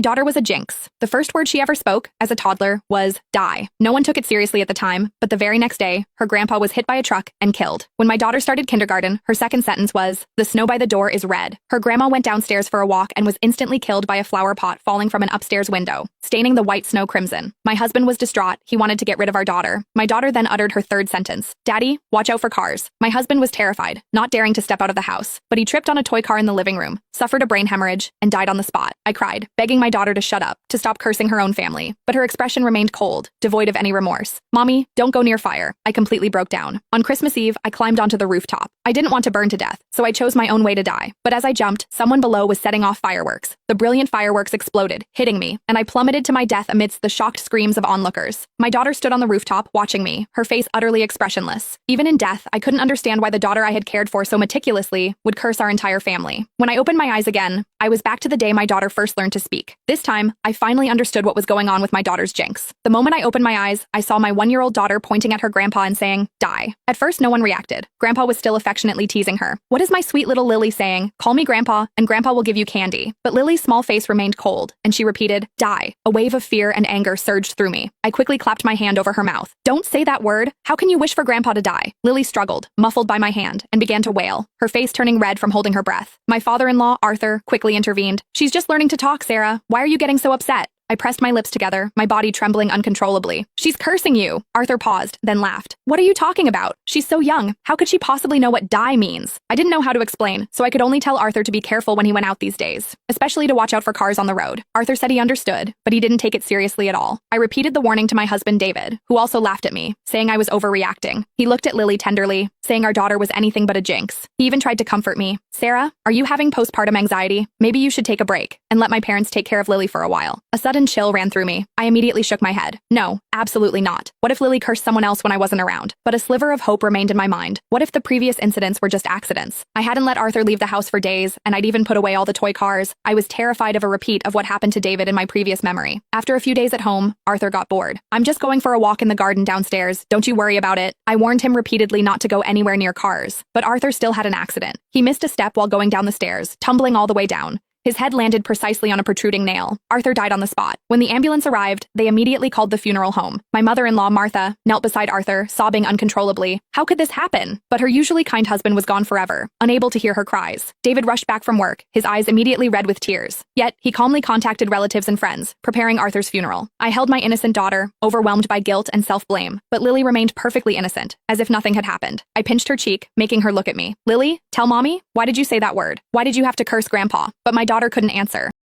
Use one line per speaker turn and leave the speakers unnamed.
My daughter was a jinx. The first word she ever spoke, as a toddler, was die. No one took it seriously at the time, but the very next day, her grandpa was hit by a truck and killed. When my daughter started kindergarten, her second sentence was, "The snow by the door is red." Her grandma went downstairs for a walk and was instantly killed by a flower pot falling from an upstairs window, staining the white snow crimson. My husband was distraught. He wanted to get rid of our daughter. My daughter then uttered her third sentence, "Daddy, watch out for cars." My husband was terrified, not daring to step out of the house, but he tripped on a toy car in the living room, suffered a brain hemorrhage, and died on the spot. I cried, begging my daughter to shut up, to stop cursing her own family, but her expression remained cold, devoid of any remorse. "Mommy, don't go near fire." I completely broke down. On Christmas Eve, I climbed onto the rooftop. I didn't want to burn to death, so I chose my own way to die. But as I jumped, someone below was setting off fireworks. The brilliant fireworks exploded, hitting me, and I plummeted to my death amidst the shocked screams of onlookers. My daughter stood on the rooftop, watching me, her face utterly expressionless. Even in death, I couldn't understand why the daughter I had cared for so meticulously would curse our entire family. When I opened my eyes again, I was back to the day my daughter first learned to speak. This time, I finally understood what was going on with my daughter's jinx. The moment I opened my eyes, I saw my 1-year-old daughter pointing at her grandpa and saying, "Die." At first, no one reacted. Grandpa was still affectionately teasing her. "What is my sweet little Lily saying? Call me Grandpa, and Grandpa will give you candy." But Lily's small face remained cold, and she repeated, "Die." A wave of fear and anger surged through me. I quickly clapped my hand over her mouth. "Don't say that word. How can you wish for Grandpa to die?" Lily struggled, muffled by my hand, and began to wail, her face turning red from holding her breath. My father-in-law, Arthur, quickly intervened. "She's just learning to talk, Sarah. Why are you getting so upset?" I pressed my lips together, my body trembling uncontrollably. "She's cursing you." Arthur paused, then laughed. "What are you talking about? She's so young. How could she possibly know what die means?" I didn't know how to explain, so I could only tell Arthur to be careful when he went out these days, especially to watch out for cars on the road. Arthur said he understood, but he didn't take it seriously at all. I repeated the warning to my husband, David, who also laughed at me, saying I was overreacting. He looked at Lily tenderly, saying our daughter was anything but a jinx. He even tried to comfort me. "Sarah, are you having postpartum anxiety? Maybe you should take a break and let my parents take care of Lily for a while." A sudden chill ran through me. I immediately shook my head. No, absolutely not. What if Lily cursed someone else when I wasn't around? But a sliver of hope remained in my mind. What if the previous incidents were just accidents? I hadn't let Arthur leave the house for days, and I'd even put away all the toy cars. I was terrified of a repeat of what happened to David in my previous memory. After a few days at home, Arthur got bored. "I'm just going for a walk in the garden downstairs. Don't you worry about it." I warned him repeatedly not to go anywhere near cars, but Arthur still had an accident. He missed a step while going down the stairs, tumbling all the way down. His head landed precisely on a protruding nail. Arthur died on the spot. When the ambulance arrived, they immediately called the funeral home. My mother-in-law, Martha, knelt beside Arthur, sobbing uncontrollably. How could this happen? But her usually kind husband was gone forever, unable to hear her cries. David rushed back from work, his eyes immediately red with tears. Yet, he calmly contacted relatives and friends, preparing Arthur's funeral. I held my innocent daughter, overwhelmed by guilt and self-blame, but Lily remained perfectly innocent, as if nothing had happened. I pinched her cheek, making her look at me. "Lily, tell Mommy, why did you say that word? Why did you have to curse Grandpa?" But my daughter couldn't answer.